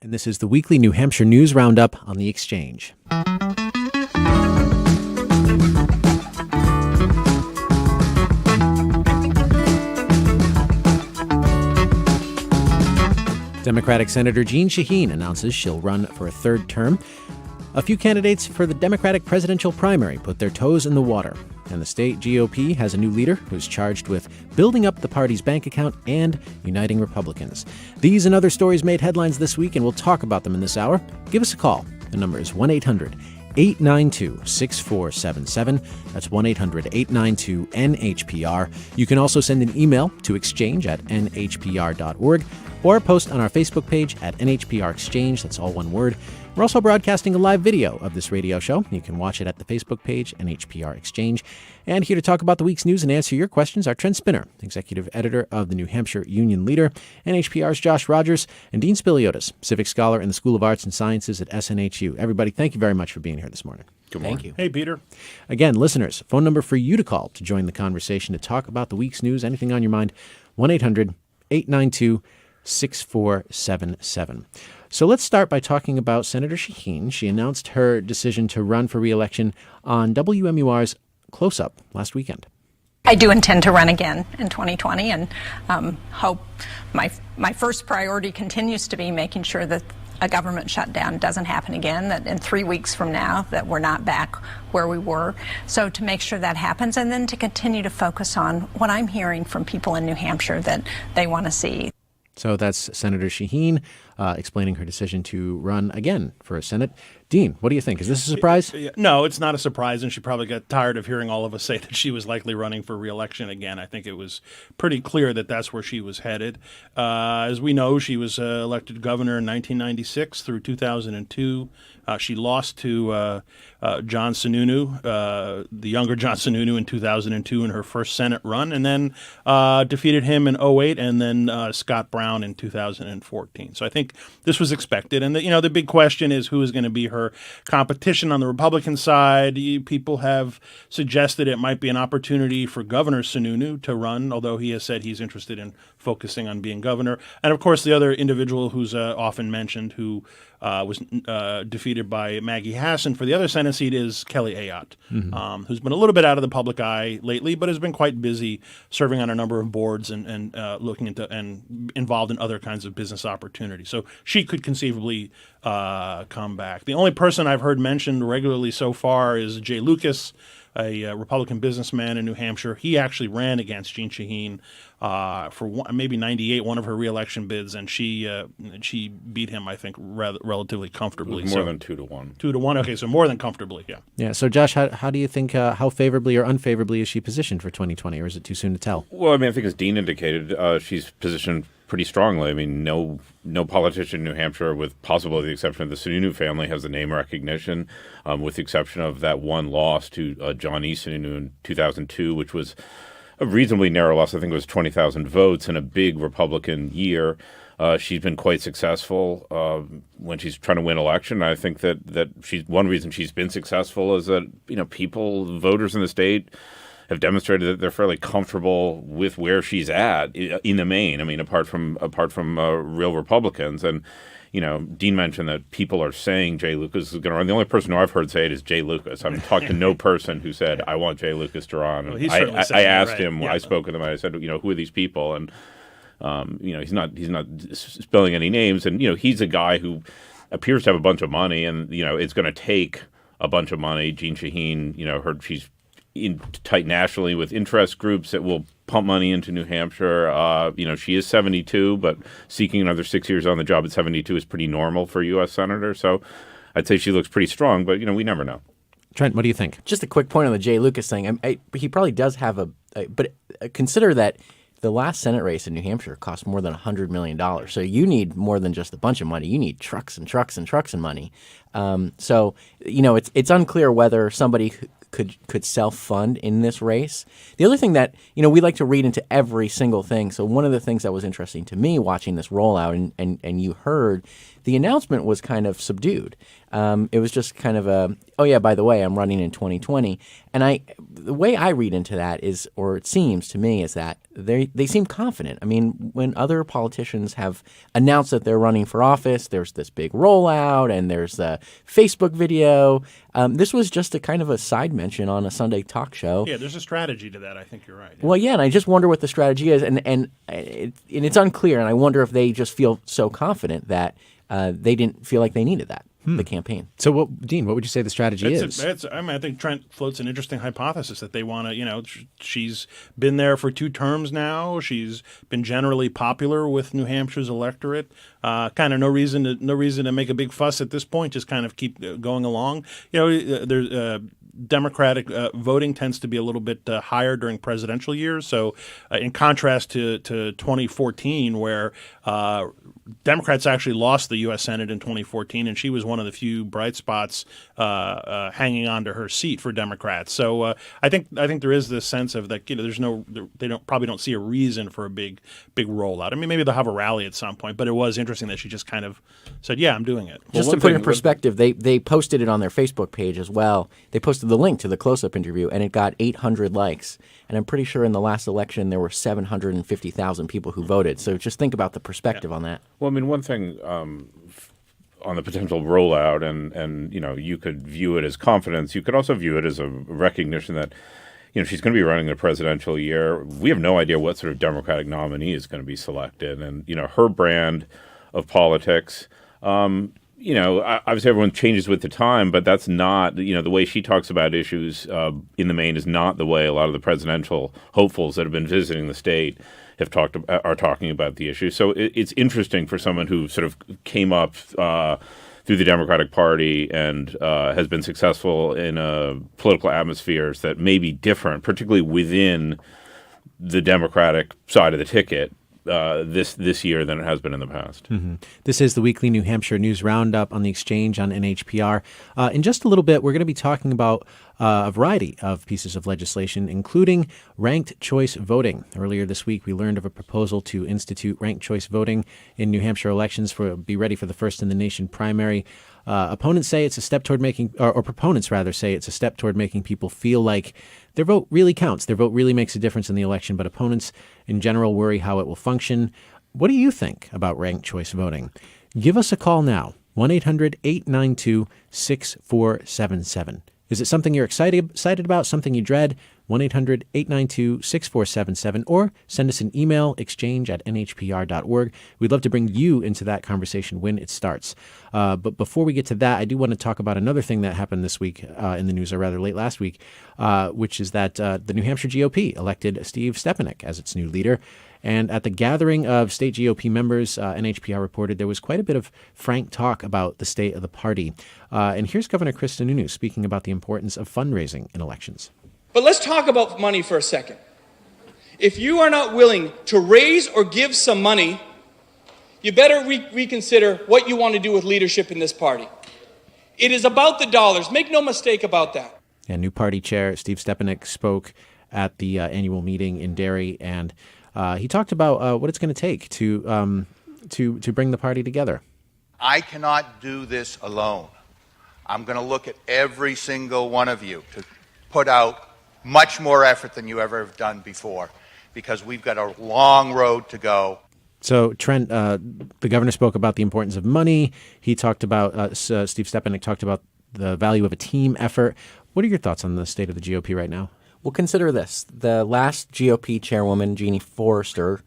And this is the weekly New Hampshire News Roundup on the Exchange. Democratic Senator Jean Shaheen announces she'll run for a third term. A few candidates for the Democratic presidential primary put their toes in the water. And the state GOP has a new leader who's charged with building up the party's bank account and uniting Republicans. These and other stories made headlines this week, and we'll talk about them in this hour. Give us a call. The number is 1-800-892-6477. That's 1-800-892-NHPR. You can also send an email to exchange@nhpr.org or post on our Facebook page at NHPR Exchange. That's all one word. We're also broadcasting a live video of this radio show. You can watch it at the Facebook page, NHPR Exchange. And here to talk about the week's news and answer your questions are Trent Spinner, executive editor of the New Hampshire Union Leader, NHPR's Josh Rogers, and Dean Spiliotis, civic scholar in the School of Arts and Sciences at SNHU. Everybody, thank you very much for being here this morning. Good morning. Thank you. Hey, Peter. Again, listeners, phone number for you to call to join the conversation to talk about the week's news, anything on your mind, 1-800-892-6477. So let's start by talking about Senator Shaheen. She announced her decision to run for re-election on WMUR's Close Up last weekend. I do intend to run again in 2020 and hope my first priority continues to be making sure that a government shutdown doesn't happen again, that in 3 weeks from now that we're not back where we were. So to make sure that happens, and then to continue to focus on what I'm hearing from people in New Hampshire that they want to see. So that's Senator Shaheen explaining her decision to run again for a Senate. Dean, what do you think? Is this a surprise? No, it's not a surprise, and she probably got tired of hearing all of us say that she was likely running for re-election again. I think it was pretty clear that that's where she was headed. As we know, she was elected governor in 1996 through 2002. She lost to John Sununu, the younger John Sununu, in 2002 in her first Senate run, and then defeated him in 2008, and then Scott Brown in 2014. So I think this was expected. And the big question is who is going to be her competition on the Republican side. People have suggested it might be an opportunity for Governor Sununu to run, although he has said he's interested in focusing on being governor. And of course, the other individual who's often mentioned who was defeated by Maggie Hassan for the other Senate seat is Kelly Ayott, who's been a little bit out of the public eye lately, but has been quite busy serving on a number of boards and looking into and involved in other kinds of business opportunities. So she could conceivably come back. The only person I've heard mentioned regularly so far is Jay Lucas, a Republican businessman in New Hampshire. He actually ran against Jean Shaheen for maybe 98, one of her re-election bids, and she beat him, I think, relatively comfortably. More than 2-1. 2-1. Okay, so more than comfortably. Yeah. Yeah. So, Josh, how do you think? How favorably or unfavorably is she positioned for 2020, or is it too soon to tell? Well, I mean, I think as Dean indicated, she's positioned pretty strongly. I mean, no politician in New Hampshire, with possibly the exception of the Sununu family, has the name recognition, with the exception of that one loss to John E. Sununu in 2002, which was a reasonably narrow loss. I think it was 20,000 votes in a big Republican year. She's been quite successful when she's trying to win election. I think that she's one reason she's been successful is that voters in the state have demonstrated that they're fairly comfortable with where she's at in the main. I mean, apart from real Republicans. And Dean mentioned that people are saying Jay Lucas is going to run. The only person who I've heard say it is Jay Lucas. I've talked to no person who said, I want Jay Lucas to run. Well, I asked him, I spoke with him, I said, who are these people? And, he's not spelling any names. And, he's a guy who appears to have a bunch of money, and, it's going to take a bunch of money. Jean Shaheen, she's tight nationally with interest groups that will pump money into New Hampshire. She is 72, but seeking another 6 years on the job at 72 is pretty normal for a U.S. senator. So I'd say she looks pretty strong, but, we never know. Trent, what do you think? Just a quick point on the Jay Lucas thing. He probably does have but consider that the last Senate race in New Hampshire cost more than $100 million. So you need more than just a bunch of money. You need trucks and trucks and trucks and money. So it's unclear whether somebody could self-fund in this race. The other thing that, we like to read into every single thing. So one of the things that was interesting to me watching this rollout, and you heard, the announcement was kind of subdued. It was just kind of oh yeah, by the way, I'm running in 2020. And the way I read into that is, or it seems to me, is that they seem confident. I mean, when other politicians have announced that they're running for office, there's this big rollout and there's a Facebook video. This was just a kind of a side mention on a Sunday talk show. Yeah, there's a strategy to that. I think you're right. Well, yeah, and I just wonder what the strategy is, and it's unclear. And I wonder if they just feel so confident that they didn't feel like they needed that. The campaign. So, Dean, what would you say the strategy is? I think Trent floats an interesting hypothesis that they want to, she's been there for 2 terms now. She's been generally popular with New Hampshire's electorate. Kind of no reason to make a big fuss at this point. Just kind of keep going along. There's Democratic voting tends to be a little bit higher during presidential years. So in contrast to 2014, where Democrats actually lost the U.S. Senate in 2014, and she was one of the few bright spots hanging on to her seat for Democrats. So I think there is this sense of that they probably don't see a reason for a big rollout. I mean, maybe they'll have a rally at some point, but it was interesting that she just kind of said, "Yeah, I'm doing it." Just to put it in perspective, they posted it on their Facebook page as well. They posted the link to the close-up interview, and it got 800 likes. And I'm pretty sure in the last election there were 750,000 people who voted. So just think about the perspective on that. Well, I mean, one thing on the potential rollout, and you could view it as confidence. You could also view it as a recognition that she's going to be running the presidential year. We have no idea what sort of Democratic nominee is going to be selected, and her brand of politics. Obviously everyone changes with the time, but that's not, the way she talks about issues in the main is not the way a lot of the presidential hopefuls that have been visiting the state are talking about the issue. So it's interesting for someone who sort of came up through the Democratic Party and has been successful in political atmospheres that may be different, particularly within the Democratic side of the ticket. This year than it has been in the past. Mm-hmm. This is the weekly New Hampshire News Roundup on the Exchange on NHPR. In just a little bit, we're going to be talking about a variety of pieces of legislation, including ranked choice voting. Earlier this week, we learned of a proposal to institute ranked choice voting in New Hampshire elections be ready for the first in the nation primary. Opponents say it's a step toward making, or proponents rather say it's a step toward making people feel like their vote really counts. Their vote really makes a difference in the election, but opponents in general worry how it will function. What do you think about ranked choice voting? Give us a call now, 1-800-892-6477. Is it something you're excited about, something you dread? 1-800-892-6477, or send us an email, exchange@nhpr.org. We'd love to bring you into that conversation when it starts. But before we get to that, I do want to talk about another thing that happened this week in the news, or rather late last week, which is that the New Hampshire GOP elected Steve Stepanek as its new leader. And at the gathering of state GOP members, NHPR reported there was quite a bit of frank talk about the state of the party. And here's Governor Christina speaking about the importance of fundraising in elections. But let's talk about money for a second. If you are not willing to raise or give some money, you better reconsider what you want to do with leadership in this party. It is about the dollars. Make no mistake about that. And new party chair Steve Stepanek spoke at the annual meeting in Derry, and he talked about what it's going to take to bring the party together. I cannot do this alone. I'm going to look at every single one of you to put out much more effort than you ever have done before, because we've got a long road to go. So, Trent, the governor spoke about the importance of money. He talked about, Steve Stepanek talked about the value of a team effort. What are your thoughts on the state of the GOP right now? Well, consider this. The last GOP chairwoman, Jeannie Forrester,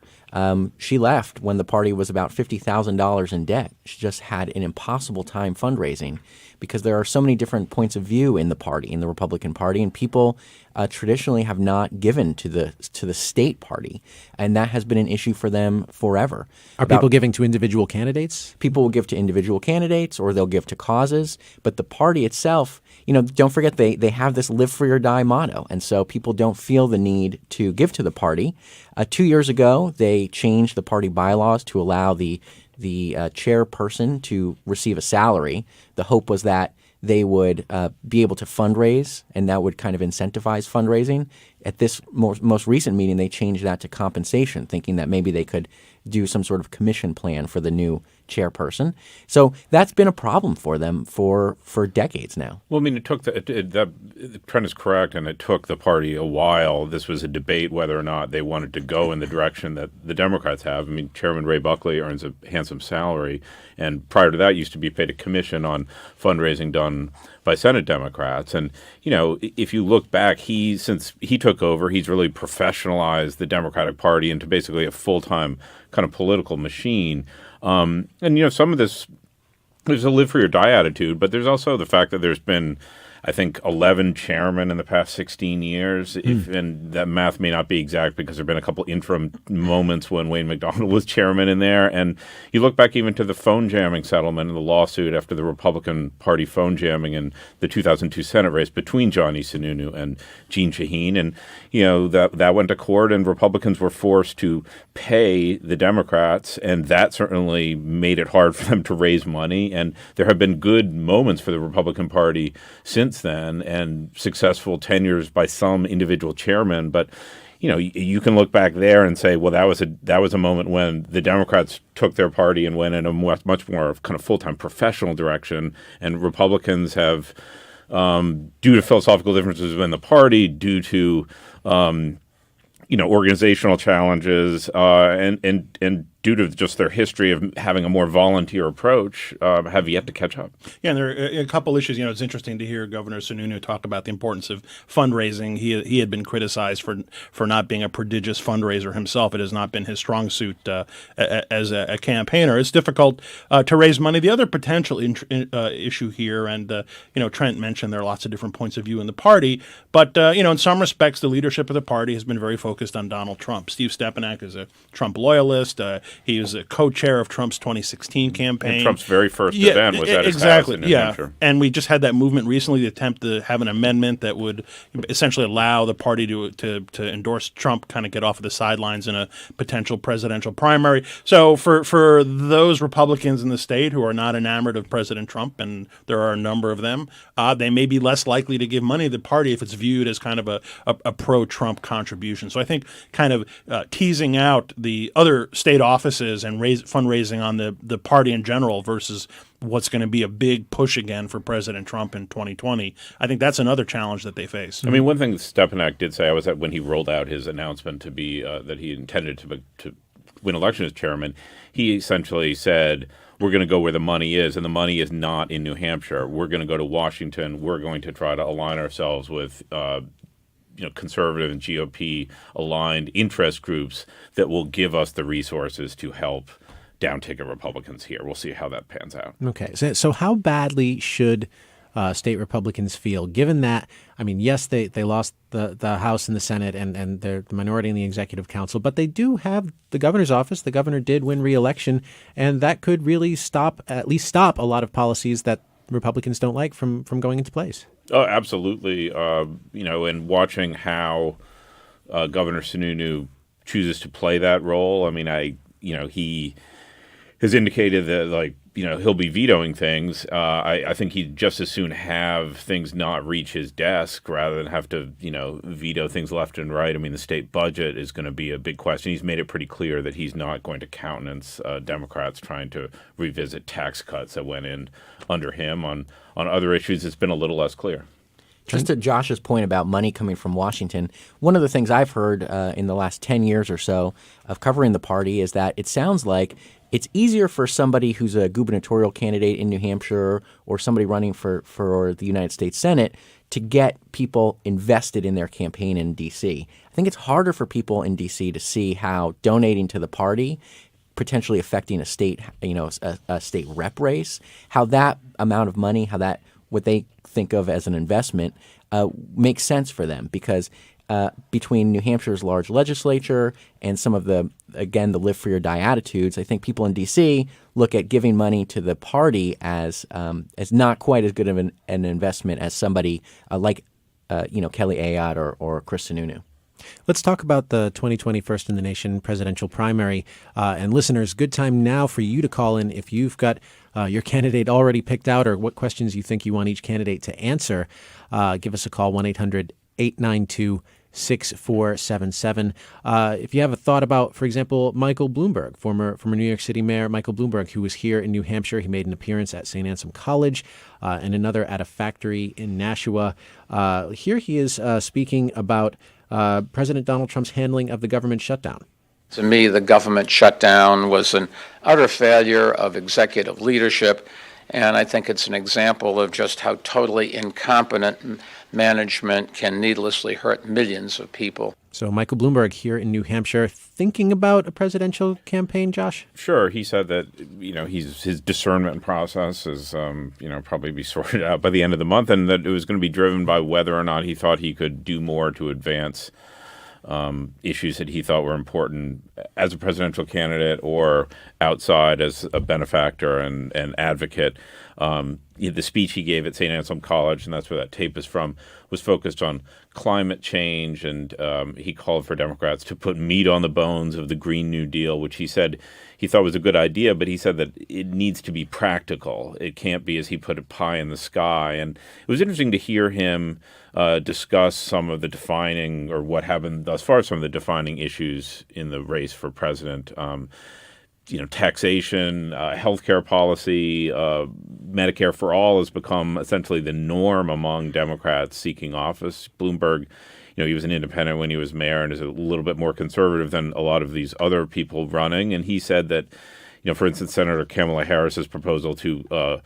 she left when the party was about $50,000 in debt. She just had an impossible time fundraising because there are so many different points of view in the party, in the Republican Party, and people traditionally have not given to the state party, and that has been an issue for them forever. Are people giving to individual candidates? People will give to individual candidates, or they'll give to causes, but the party itself, don't forget they have this live free or die motto, and so people don't feel the need to give to the party. 2 years ago, they changed the party bylaws to allow the chairperson to receive a salary. The hope was that they would be able to fundraise, and that would kind of incentivize fundraising. At this most recent meeting, they changed that to compensation, thinking that maybe they could do some sort of commission plan for the new chairperson. So that's been a problem for them for decades now. Well, I mean, it took the trend is correct, and it took the party a while. This was a debate whether or not they wanted to go in the direction that the Democrats have. I mean, Chairman Ray Buckley earns a handsome salary, and prior to that used to be paid a commission on fundraising done by Senate Democrats. And, you know, if you look back, since he took over, he's really professionalized the Democratic Party into basically a full-time kind of political machine. And, you know, some of this, there's a live free or die attitude, but there's also the fact that there's been, I think, 11 chairmen in the past 16 years. And that math may not be exact because there have been a couple interim moments when Wayne McDonald was chairman in there. And you look back even to the phone jamming settlement and the lawsuit after the Republican Party phone jamming in the 2002 Senate race between Johnny Sununu and Jeanne Shaheen. And, you know, that went to court and Republicans were forced to pay the Democrats. And that certainly made it hard for them to raise money. And there have been good moments for the Republican Party since then and successful tenures by some individual chairmen. But, you know, you can look back there and say, well, that was a moment when the Democrats took their party and went in a much more kind of full-time professional direction. And Republicans have, due to philosophical differences within the party, due to, you know, organizational challenges, and due to just their history of having a more volunteer approach, have yet to catch up. Yeah, and there are a couple issues. You know, it's interesting to hear Governor Sununu talk about the importance of fundraising. He had been criticized for not being a prodigious fundraiser himself. It has not been his strong suit as a campaigner. It's difficult to raise money. The other potential issue here, and you know, Trent mentioned there are lots of different points of view in the party, but you know, in some respects, the leadership of the party has been very focused on Donald Trump. Steve Stepanek is a Trump loyalist. He was a co-chair of Trump's 2016 campaign. And Trump's very first event was at his house in New Hampshire. And we just had that movement recently to attempt to have an amendment that would essentially allow the party to endorse Trump, kind of get off of the sidelines in a potential presidential primary. So for those Republicans in the state who are not enamored of President Trump, and there are a number of them, they may be less likely to give money to the party if it's viewed as kind of a pro-Trump contribution. So I think kind of teasing out the other state offices and fundraising on the party in general versus what's going to be a big push again for President Trump in 2020. I think that's another challenge that they face. I mean, one thing Stepanek did say, I was at when he rolled out his announcement to be that he intended to win election as chairman, he essentially said, we're going to go where the money is, and the money is not in New Hampshire. We're going to go to Washington. We're going to try to align ourselves with conservative and GOP aligned interest groups that will give us the resources to help down-ticket Republicans here. We'll see how that pans out. Okay. So how badly should state Republicans feel, given that, I mean, yes, they lost the House and the Senate and they're the minority in the Executive Council, but they do have the governor's office. The governor did win re-election, and that could really at least stop a lot of policies that Republicans don't like from going into place. Oh, absolutely. And watching how Governor Sununu chooses to play that role. I mean, he has indicated that, he'll be vetoing things. I think he'd just as soon have things not reach his desk rather than have to, veto things left and right. I mean, the state budget is going to be a big question. He's made it pretty clear that he's not going to countenance Democrats trying to revisit tax cuts that went in under him. On other issues, it's been a little less clear. Just to Josh's point about money coming from Washington, one of the things I've heard in the last 10 years or so of covering the party is that it sounds like it's easier for somebody who's a gubernatorial candidate in New Hampshire or somebody running for the United States Senate to get people invested in their campaign in D.C. I think it's harder for people in D.C. to see how donating to the party, potentially affecting a state, a state rep race, how that amount of money, how that what they think of as an investment makes sense for them, because between New Hampshire's large legislature and some of the live free or die attitudes, I think people in D.C. look at giving money to the party as not quite as good of an investment as somebody like Kelly Ayott or Chris Sununu. Let's talk about the 2020 First in the Nation presidential primary. And listeners, good time now for you to call in if you've got your candidate already picked out or what questions you think you want each candidate to answer. Give us a call, 1-800-892-60 888-848-6477. If you have a thought about, for example, Michael Bloomberg, former New York City Mayor Michael Bloomberg, who was here in New Hampshire. He made an appearance at St. Anselm College and another at a factory in Nashua. Here he is speaking about President Donald Trump's handling of the government shutdown. To me, the government shutdown was an utter failure of executive leadership, and I think it's an example of just how totally incompetent management can needlessly hurt millions of people. So Michael Bloomberg here in New Hampshire, thinking about a presidential campaign, Josh? Sure. He said that, his discernment process is, probably be sorted out by the end of the month, and that it was going to be driven by whether or not he thought he could do more to advance issues that he thought were important as a presidential candidate or outside as a benefactor and advocate. The speech he gave at St. Anselm College, and that's where that tape is from, was focused on climate change, and he called for Democrats to put meat on the bones of the Green New Deal, which he said he thought was a good idea, but he said that it needs to be practical. It can't be, as he put it, pie in the sky. And it was interesting to hear him discuss some of the defining, or what happened thus far, some of the defining issues in the race for president. Taxation, healthcare policy, Medicare for all has become essentially the norm among Democrats seeking office. Bloomberg, he was an independent when he was mayor and is a little bit more conservative than a lot of these other people running. And he said that, for instance, Senator Kamala Harris's proposal to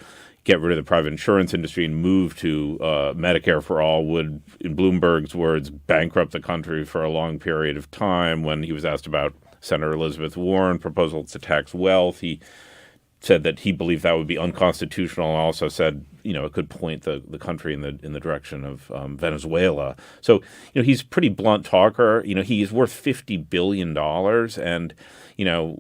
get rid of the private insurance industry and move to Medicare for all would, in Bloomberg's words, bankrupt the country for a long period of time. When he was asked about Senator Elizabeth Warren's proposal to tax wealth, he said that he believed that would be unconstitutional, and also said, it could point the country in the direction of Venezuela. So, he's a pretty blunt talker. He's worth $50 billion, and,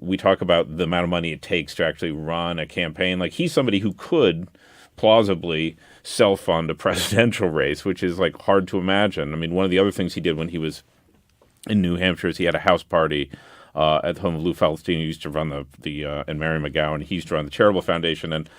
we talk about the amount of money it takes to actually run a campaign. Like, he's somebody who could plausibly self-fund a presidential race, which is, hard to imagine. I mean, one of the other things he did when he was in New Hampshire is he had a house party at the home of Lou Feldstein, who used to run and Mary McGowan, he used to run the charitable foundation. And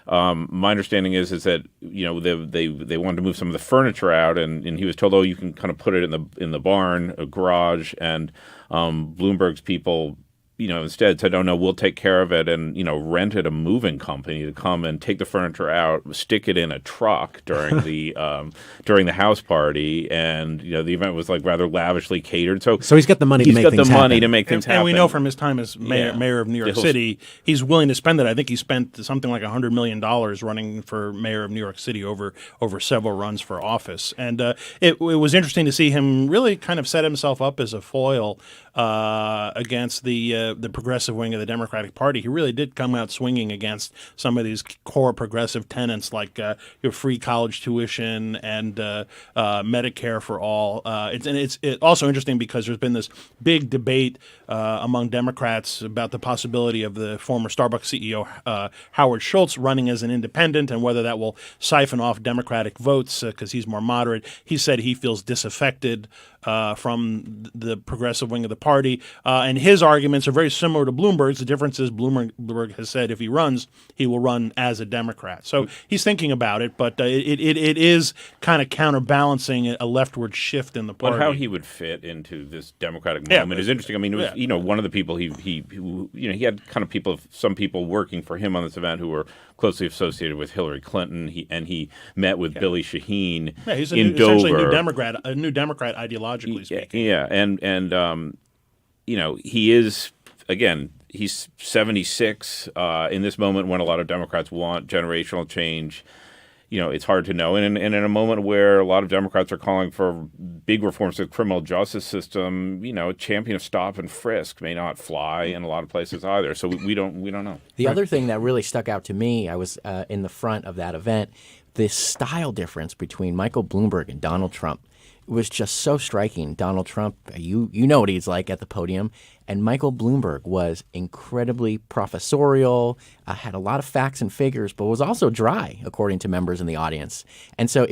my understanding is that they wanted to move some of the furniture out, and he was told, you can kind of put it in the barn, a garage, and Bloomberg's people instead said, oh, no, we'll take care of it, and, rented a moving company to come and take the furniture out, stick it in a truck during the house party, and, the event was rather lavishly catered. So he's got the money to make things happen. And we know from his time as mayor of New York City, he's willing to spend it. I think he spent something like $100 million running for mayor of New York City over several runs for office. And it was interesting to see him really kind of set himself up as a foil against the progressive wing of the Democratic Party. He really did come out swinging against some of these core progressive tenets like your free college tuition and Medicare for all. It's also interesting because there's been this big debate among Democrats about the possibility of the former Starbucks CEO Howard Schultz running as an independent and whether that will siphon off Democratic votes because he's more moderate. He said he feels disaffected from the progressive wing of the party. And his arguments are very similar to Bloomberg's. The difference is Bloomberg has said if he runs, he will run as a Democrat. So he's thinking about it, but it is kind of counterbalancing a leftward shift in the party. But how he would fit into this Democratic moment is interesting. I mean, it was, one of the people he had kind of some people working for him on this event who were closely associated with Hillary Clinton. He met with Billy Shaheen he's in Dover. Essentially a new Democrat ideologically speaking. Yeah, and he is, again, he's 76 in this moment when a lot of Democrats want generational change. It's hard to know. And in a moment where a lot of Democrats are calling for big reforms to the criminal justice system, a champion of stop and frisk may not fly in a lot of places either. So we don't know. The other thing that really stuck out to me, I was in the front of that event, the style difference between Michael Bloomberg and Donald Trump. It was just so striking. Donald Trump, you know what he's like at the podium, and Michael Bloomberg was incredibly professorial, had a lot of facts and figures, but was also dry, according to members in the audience. And so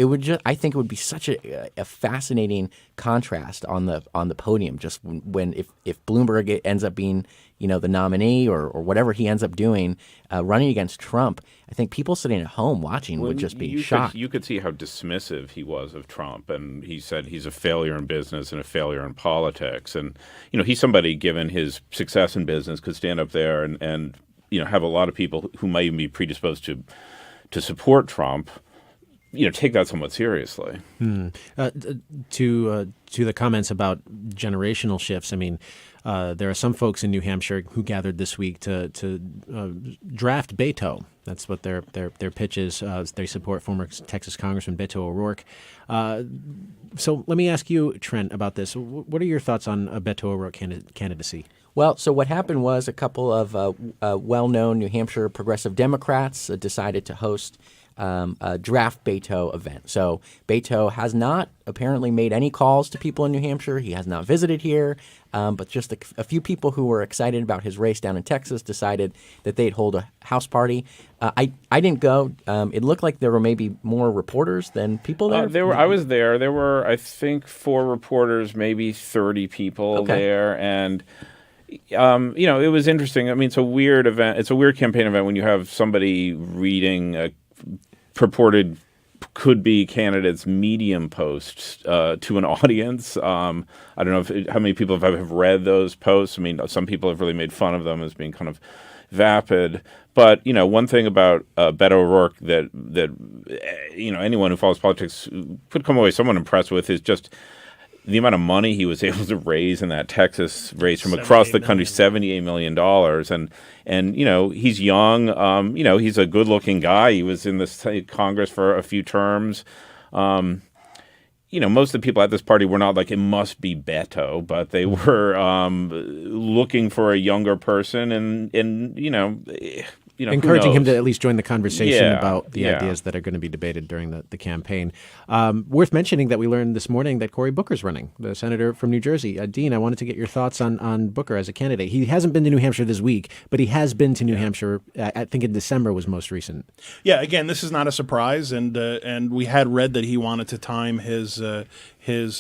I think it would be such a fascinating contrast on the podium. Just when if Bloomberg ends up being the nominee or whatever he ends up doing, running against Trump, I think people sitting at home watching would just be shocked. You could see how dismissive he was of Trump, and he said he's a failure in business and a failure in politics. And, he's somebody, given his success in business, could stand up there and have a lot of people who might even be predisposed to support Trump, take that somewhat seriously. To the comments about generational shifts, I mean, there are some folks in New Hampshire who gathered this week to draft Beto. That's what their pitch is. They support former Texas Congressman Beto O'Rourke. So let me ask you, Trent, about this. What are your thoughts on Beto O'Rourke candidacy? Well, so what happened was a couple of well-known New Hampshire progressive Democrats decided to host a draft Beto event. So Beto has not apparently made any calls to people in New Hampshire. He has not visited here, but just a few people who were excited about his race down in Texas decided that they'd hold a house party. I didn't go. It looked like there were maybe more reporters than people there. I was there. There were, I think, 4 reporters, maybe 30 people there, and it was interesting. I mean, it's a weird event. It's a weird campaign event when you have somebody reading a purported could-be candidate's Medium posts to an audience. I don't know how many people have read those posts. I mean, some people have really made fun of them as being kind of vapid. But, one thing about Beto O'Rourke that anyone who follows politics could come away somewhat impressed with is just the amount of money he was able to raise in that Texas race from across the country, $78 million. And he's young. He's a good-looking guy. He was in the Congress for a few terms. Most of the people at this party were not like, it must be Beto, but they were looking for a younger person and encouraging him to at least join the conversation about the ideas that are going to be debated during the campaign. Worth mentioning that we learned this morning that Cory Booker's running, the senator from New Jersey. Dean, I wanted to get your thoughts on Booker as a candidate. He hasn't been to New Hampshire this week, but he has been to New Hampshire. I think in December was most recent. Yeah, again, this is not a surprise, and we had read that he wanted to time his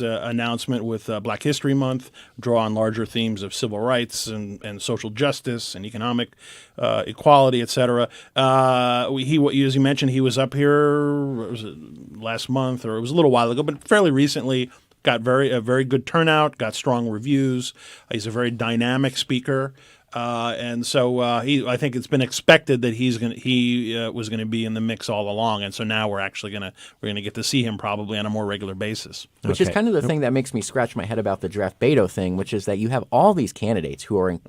announcement with Black History Month, draw on larger themes of civil rights and social justice and economic equality, etc. As you mentioned, he was up here last month, or it was a little while ago, but fairly recently. Got a very good turnout, got strong reviews. He's a very dynamic speaker. And so I think it's been expected that he was going to be in the mix all along, and so now we're going to get to see him probably on a more regular basis. Which is kind of the thing that makes me scratch my head about the draft Beto thing, which is that you have all these candidates who are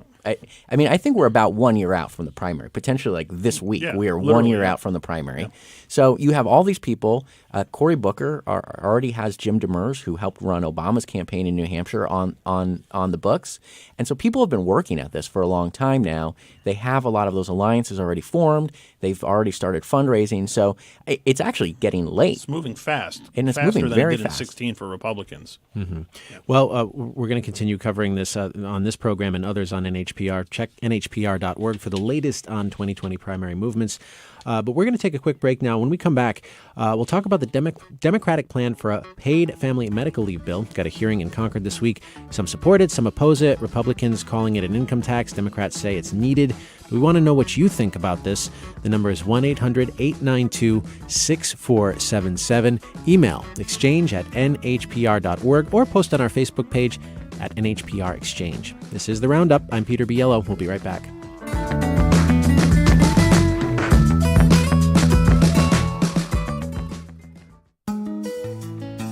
I think we're about 1 year out from the primary. Potentially, like this week, we are 1 year out from the primary. Yeah. So you have all these people. Cory Booker already has Jim Demers, who helped run Obama's campaign in New Hampshire, on the books. And so people have been working at this for a long time now. They have a lot of those alliances already formed. They've already started fundraising. So it's actually getting late. It's moving fast. And it's faster moving than very it did fast. in 2016 for Republicans. Mm-hmm. Yeah. Well, we're going to continue covering this on this program and others on NHPR. Check NHPR.org for the latest on 2020 primary movements. But we're going to take a quick break now. When we come back, we'll talk about the Democratic plan for a paid family medical leave bill. Got a hearing in Concord this week. Some support it, some oppose it. Republicans calling it an income tax. Democrats say it's needed. We want to know what you think about this. The number is 1-800-892-6477. Email exchange@nhpr.org or post on our Facebook page at NHPR Exchange. This is The Roundup. I'm Peter Biello. We'll be right back.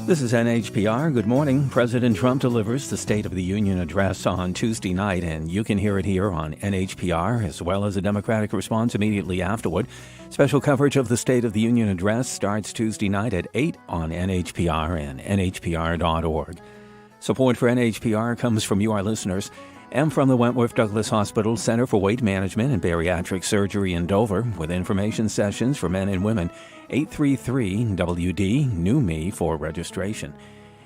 This is NHPR. Good morning. President Trump delivers the State of the Union address on Tuesday night, and you can hear it here on NHPR, as well as a Democratic response immediately afterward. Special coverage of the State of the Union address starts Tuesday night at 8 on NHPR and NHPR.org. Support for NHPR comes from you, our listeners, and from the Wentworth Douglas Hospital Center for Weight Management and Bariatric Surgery in Dover, with information sessions for men and women. 833-WD-NEW-ME for registration.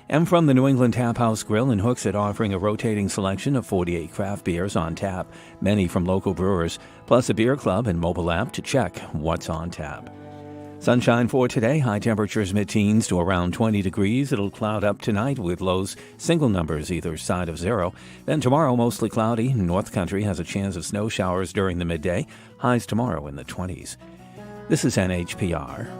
And from the New England Tap House Grill in Hooksett, offering a rotating selection of 48 craft beers on tap, many from local brewers, plus a beer club and mobile app to check what's on tap. Sunshine for today. High temperatures mid-teens to around 20 degrees. It'll cloud up tonight with lows single numbers either side of zero. Then tomorrow, mostly cloudy. North Country has a chance of snow showers during the midday. Highs tomorrow in the 20s. This is NHPR.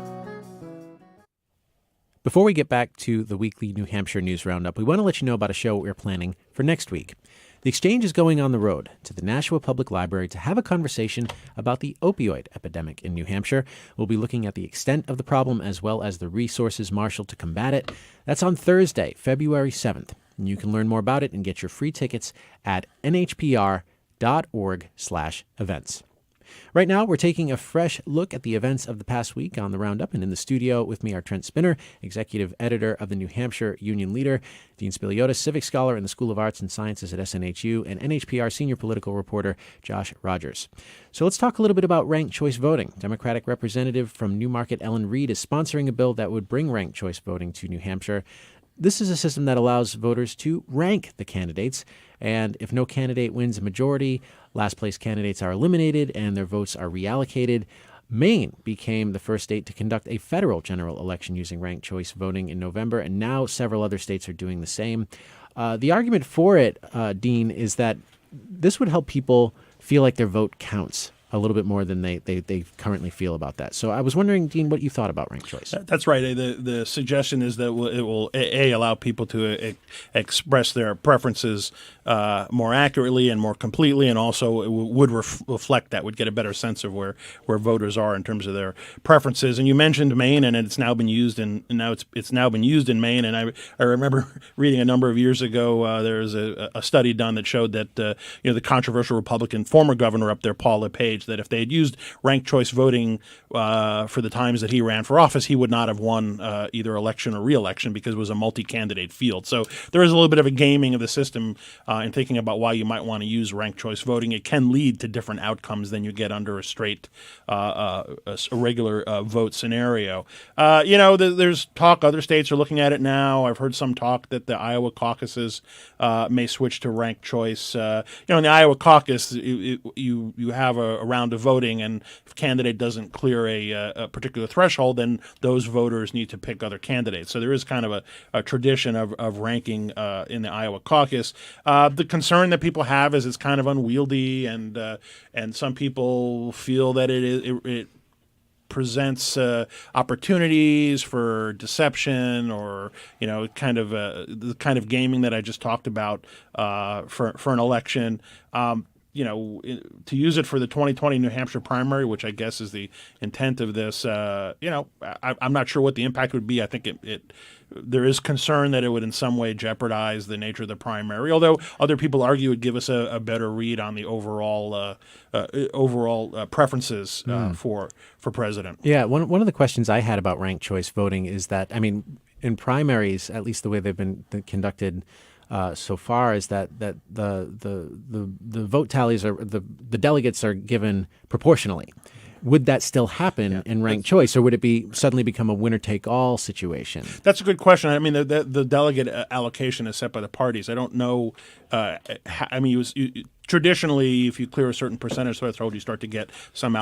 Before we get back to the weekly New Hampshire News Roundup, we want to let you know about a show we're planning for next week. The Exchange is going on the road to the Nashua Public Library to have a conversation about the opioid epidemic in New Hampshire. We'll be looking at the extent of the problem as well as the resources marshaled to combat it. That's on Thursday, February 7th. And you can learn more about it and get your free tickets at nhpr.org/events. Right now, we're taking a fresh look at the events of the past week on the Roundup, and in the studio with me are Trent Spinner, executive editor of the New Hampshire Union Leader, Dean Spiliotis, civic scholar in the School of Arts and Sciences at SNHU, and NHPR senior political reporter Josh Rogers. So let's talk a little bit about ranked choice voting. Democratic Representative from Newmarket Ellen Reed is sponsoring a bill that would bring ranked choice voting to New Hampshire. This is a system that allows voters to rank the candidates, and if no candidate wins a majority, last place candidates are eliminated and their votes are reallocated. Maine became the first state to conduct a federal general election using ranked choice voting in November, and now several other states are doing the same. The argument for it, Dean, is that this would help people feel like their vote counts a little bit more than they currently feel about that. So I was wondering, Dean, what you thought about ranked choice. That's right. The suggestion is that it will allow people to express their preferences more accurately and more completely, and also it would reflect that, would get a better sense of where voters are in terms of their preferences. And you mentioned Maine, and it's now been used in Maine. And I remember reading a number of years ago there was a study done that showed that the controversial Republican former governor up there, Paul LePage, that if they had used ranked choice voting for the times that he ran for office, he would not have won either election or re-election because it was a multi-candidate field. So there is a little bit of a gaming of the system in thinking about why you might want to use ranked choice voting. It can lead to different outcomes than you get under a straight, a regular vote scenario. There's talk, other states are looking at it now. I've heard some talk that the Iowa caucuses may switch to ranked choice. In the Iowa caucus, you have a round of voting, and if a candidate doesn't clear a particular threshold, then those voters need to pick other candidates. So there is kind of a tradition of ranking in the Iowa caucus. The concern that people have is it's kind of unwieldy, and some people feel that it presents opportunities for deception, or the kind of gaming that I just talked about for an election. To use it for the 2020 New Hampshire primary, which I guess is the intent of this, I'm not sure what the impact would be. I think there is concern that it would in some way jeopardize the nature of the primary, although other people argue it would give us a better read on the overall preferences for president. Yeah, one of the questions I had about ranked choice voting is that, in primaries, at least the way they've been conducted so far, is that the vote tallies are the delegates are given proportionally. Would that still happen in ranked choice, or would it suddenly become a winner-take-all situation? That's a good question. The delegate allocation is set by the parties. I don't know. Traditionally, if you clear a certain percentage threshold, you start to get some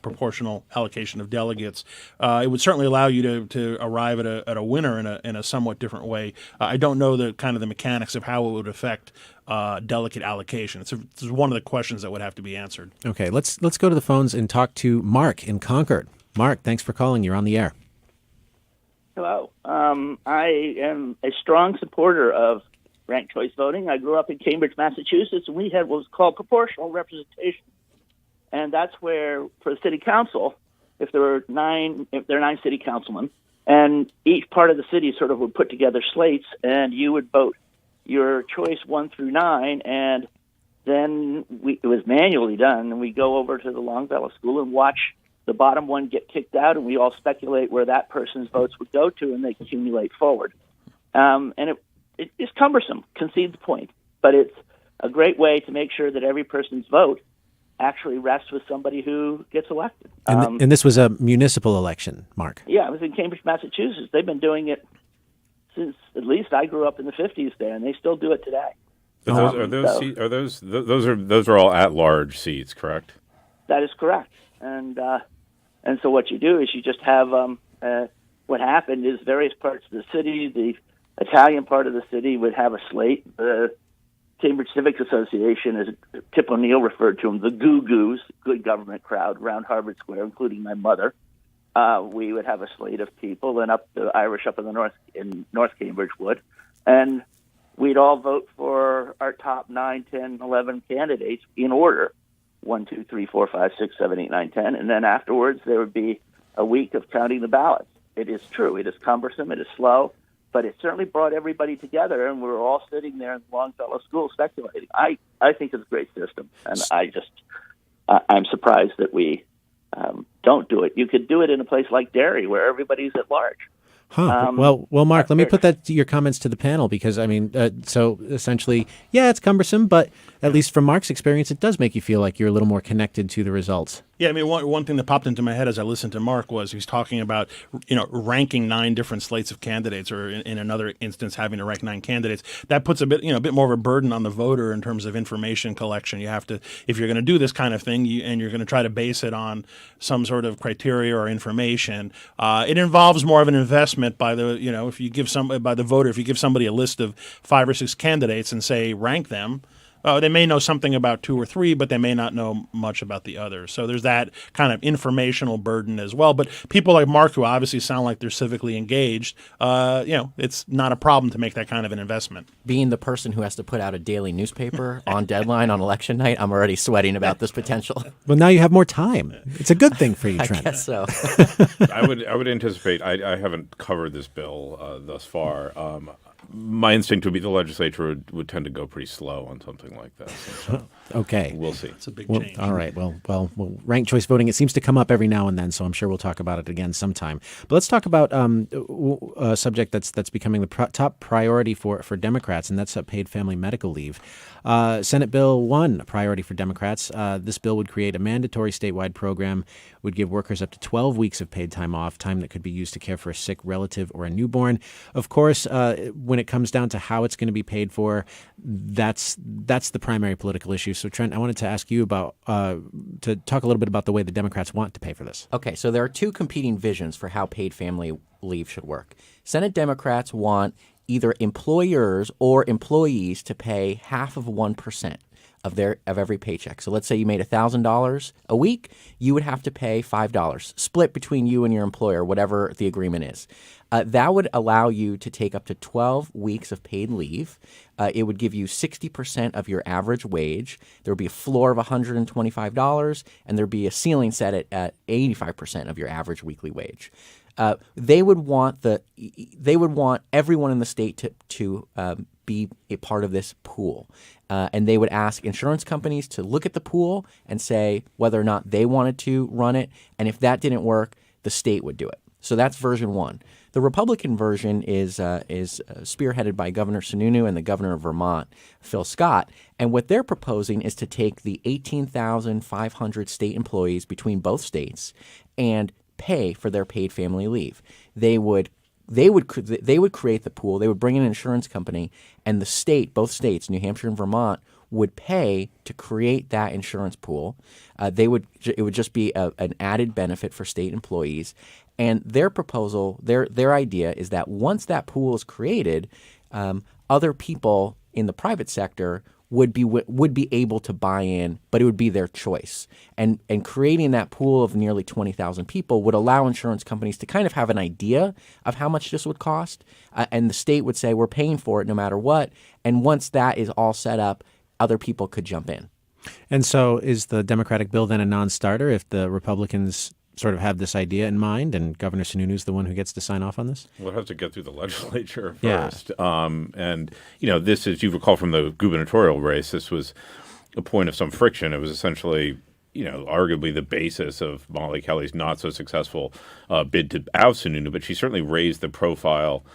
proportional allocation of delegates. It would certainly allow you to arrive at a winner in a somewhat different way. I don't know the mechanics of how it would affect delegate allocation. It's one of the questions that would have to be answered. Okay, let's go to the phones and talk to Mark in Concord. Mark, thanks for calling. You're on the air. Hello. I am a strong supporter of ranked choice voting. I grew up in Cambridge, Massachusetts, and we had what was called proportional representation. And that's where, for the city council, if there are 9 city councilmen, and each part of the city sort of would put together slates, and you would vote your choice 1 through 9, and then it was manually done, and we go over to the Longfellow School and watch the bottom one get kicked out, and we all speculate where that person's votes would go to, and they accumulate forward. And it's cumbersome, concede the point, but it's a great way to make sure that every person's vote actually rests with somebody who gets elected. And this was a municipal election, Mark. Yeah, it was in Cambridge, Massachusetts. They've been doing it since at least I grew up in the 50s there, and they still do it today. Those are all at-large seats, correct? That is correct. And And so what you do is you just have what happened is various parts of the city, the Italian part of the city would have a slate. The Cambridge Civic Association, as Tip O'Neill referred to them, the Goo-Goos, good government crowd, around Harvard Square, including my mother. We would have a slate of people, and up the Irish up in the North Cambridge would. And we'd all vote for our top 9, 10, 11 candidates in order. 1, 2, 3, 4, 5, 6, 7, 8, 9, 10. And then afterwards, there would be a week of counting the ballots. It is true. It is cumbersome. It is slow. But it certainly brought everybody together, and we were all sitting there in Longfellow School speculating. I think it's a great system, and I'm surprised that we don't do it. You could do it in a place like Derry, where everybody's at large. Huh. Well, Mark, let me put that to your comments to the panel, because, I mean, so essentially, yeah, it's cumbersome, but at least from Mark's experience, it does make you feel like you're a little more connected to the results. Yeah, I mean, one thing that popped into my head as I listened to Mark was he's talking about, ranking 9 different slates of candidates, or in another instance, having to rank 9 candidates. That puts a bit more of a burden on the voter in terms of information collection. You have to, if you're going to do this kind of thing, and you're going to try to base it on some sort of criteria or information, it involves more of an investment by the, if you give somebody a list of 5 or 6 candidates and say rank them. They may know something about 2 or 3, but they may not know much about the others. So there's that kind of informational burden as well. But people like Mark, who obviously sound like they're civically engaged, it's not a problem to make that kind of an investment. Being the person who has to put out a daily newspaper on deadline on election night, I'm already sweating about this potential. Well, now you have more time. It's a good thing for you, Trent. I guess so. I would anticipate. I haven't covered this bill thus far. My instinct would be the legislature would tend to go pretty slow on something like this. So okay. We'll see. It's a big change. All right. Well, ranked choice voting, it seems to come up every now and then, so I'm sure we'll talk about it again sometime. But let's talk about a subject that's becoming the top priority for Democrats, and that's paid family medical leave. Senate Bill 1, a priority for Democrats. This bill would create a mandatory statewide program, would give workers up to 12 weeks of paid time off, time that could be used to care for a sick relative or a newborn. Of course, when it comes down to how it's going to be paid for, that's the primary political issue. So, Trent, I wanted to ask you about to talk a little bit about the way the Democrats want to pay for this. Okay, so there are 2 competing visions for how paid family leave should work. Senate Democrats want either employers or employees to pay half of 1% of every paycheck. So let's say you made $1,000 a week, you would have to pay $5, split between you and your employer, whatever the agreement is. That would allow you to take up to 12 weeks of paid leave. It would give you 60% of your average wage. There would be a floor of $125, and there would be a ceiling set at 85% of your average weekly wage. They would want everyone in the state to be a part of this pool, and they would ask insurance companies to look at the pool and say whether or not they wanted to run it, and if that didn't work, the state would do it. So that's version 1. The Republican version is spearheaded by Governor Sununu and the governor of Vermont, Phil Scott, and what they're proposing is to take the 18,500 state employees between both states and pay for their paid family leave. They would create the pool. They would bring in an insurance company, and both states, New Hampshire and Vermont, would pay to create that insurance pool. It would just be an added benefit for state employees. And their proposal, their idea is that once that pool is created, other people in the private sector would be able to buy in, but it would be their choice. And creating that pool of nearly 20,000 people would allow insurance companies to kind of have an idea of how much this would cost, and the state would say, we're paying for it no matter what. And once that is all set up, other people could jump in. And so is the Democratic bill then a non-starter if the Republicans sort of have this idea in mind, and Governor Sununu is the one who gets to sign off on this? We'll have to get through the legislature first. Yeah. And, this, as you recall from the gubernatorial race, this was a point of some friction. It was essentially, arguably the basis of Molly Kelly's not so successful bid to oust Sununu, but she certainly raised the profile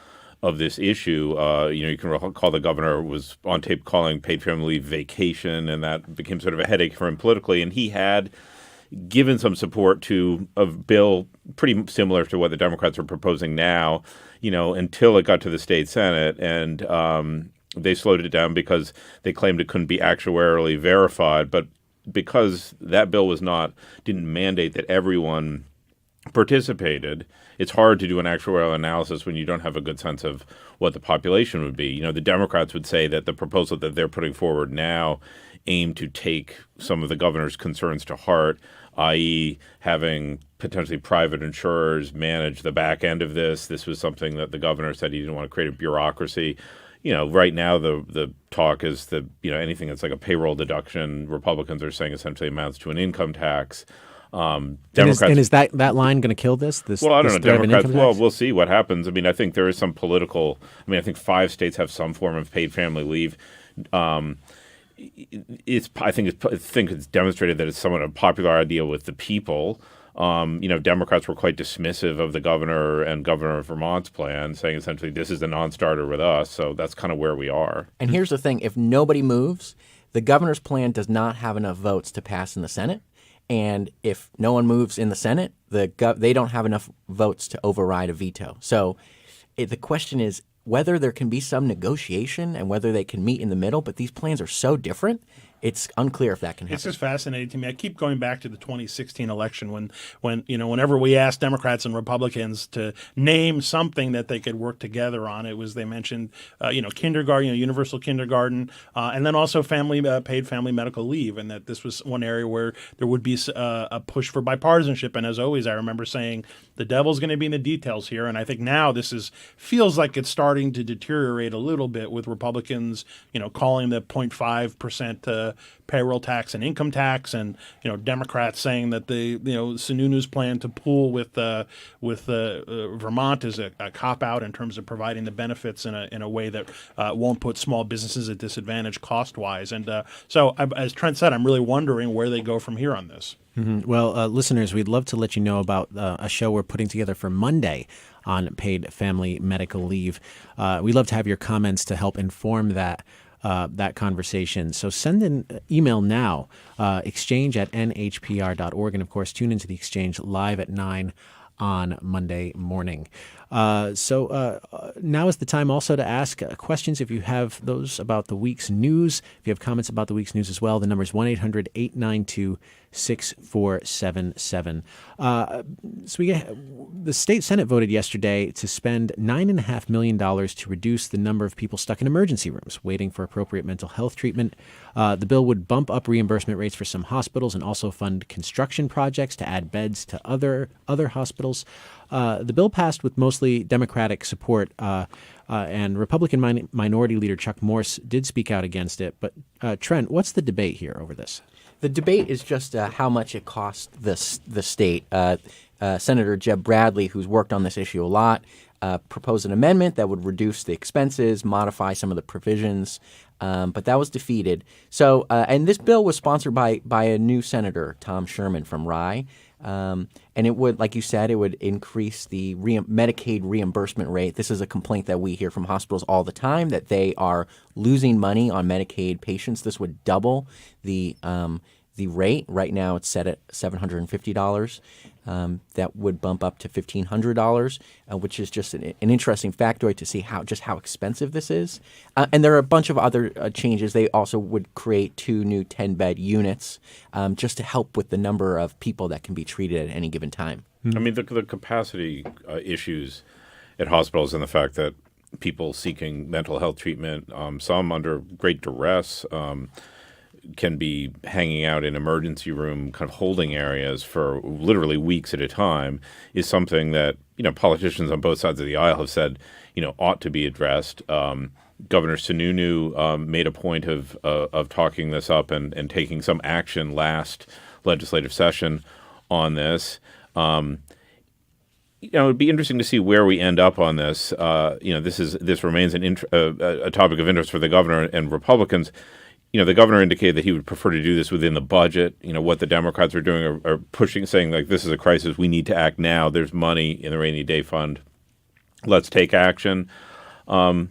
of this issue. You can recall the governor was on tape calling paid family leave vacation, and that became sort of a headache for him politically, and he had given some support to a bill pretty similar to what the Democrats are proposing now, until it got to the state Senate. And they slowed it down because they claimed it couldn't be actuarially verified. But because that bill didn't mandate that everyone participated, it's hard to do an actuarial analysis when you don't have a good sense of what the population would be. You know, the Democrats would say that the proposal that they're putting forward now aim to take some of the governor's concerns to heart, i.e. having potentially private insurers manage the back end of this. This was something that the governor said he didn't want to create a bureaucracy. You know, right now the talk is that, you know, anything that's like a payroll deduction, Republicans are saying essentially amounts to an income tax. Democrats, and is that line going to kill this? Well, I don't know. Democrats, well, we'll see what happens. I mean, I think there is some political, I think 5 states have some form of paid family leave. I think it's demonstrated that it's somewhat a popular idea with the people. You know, Democrats were quite dismissive of the governor and Governor of Vermont's plan, saying essentially this is a non-starter with us. So that's kind of where we are. And here's the thing. If nobody moves, the governor's plan does not have enough votes to pass in the Senate. And if no one moves in the Senate, they don't have enough votes to override a veto. So the question is whether there can be some negotiation and whether they can meet in the middle. But these plans are so different. It's unclear if that can happen. It's just fascinating to me. I keep going back to the 2016 election when you know, whenever we asked Democrats and Republicans to name something that they could work together on, it was they mentioned kindergarten, universal kindergarten, and then also paid family medical leave, and that this was one area where there would be a push for bipartisanship. And as always, I remember saying the devil's going to be in the details here. And I think now this feels like it's starting to deteriorate a little bit with Republicans, calling the 0.5% payroll tax and income tax, and Democrats saying that the Sununu's plan to pool with Vermont is a cop out in terms of providing the benefits in a way that won't put small businesses at disadvantage cost wise. And so, as Trent said, I'm really wondering where they go from here on this. Mm-hmm. Well, listeners, we'd love to let you know about a show we're putting together for Monday on paid family medical leave. We'd love to have your comments to help inform that conversation. So send an email now, exchange@nhpr.org. And of course, tune into the Exchange live at 9 on Monday morning. So now is the time also to ask questions if you have those about the week's news. If you have comments about the week's news as well, the number is 1-800-892-6477. The state Senate voted yesterday to spend $9.5 million to reduce the number of people stuck in emergency rooms waiting for appropriate mental health treatment. The bill would bump up reimbursement rates for some hospitals and also fund construction projects to add beds to other hospitals. The bill passed with mostly Democratic support, and Republican Minority Leader Chuck Morse did speak out against it. But Trent, what's the debate here over this? The debate is just how much it costs the state. Senator Jeb Bradley, who's worked on this issue a lot, proposed an amendment that would reduce the expenses, modify some of the provisions, but that was defeated. So, and this bill was sponsored by a new senator, Tom Sherman from Rye. And it would, like you said, it would increase the Medicaid reimbursement rate. This is a complaint that we hear from hospitals all the time, that they are losing money on Medicaid patients. This would double the rate. Right now it's set at $750. That would bump up to $1,500, which is just an interesting factoid to see how expensive this is. And there are a bunch of other changes. They also would create 2 new 10-bed units just to help with the number of people that can be treated at any given time. I mean, the capacity issues at hospitals and the fact that people seeking mental health treatment, some under great duress, can be hanging out in emergency room kind of holding areas for literally weeks at a time, is something that, politicians on both sides of the aisle have said, ought to be addressed. Governor Sununu made a point of talking this up and taking some action last legislative session on this. It would be interesting to see where we end up on this. This remains a topic of interest for the governor and Republicans. The governor indicated that he would prefer to do this within the budget. What the Democrats are doing are pushing, saying, like, this is a crisis. We need to act now. There's money in the rainy day fund. Let's take action. We'll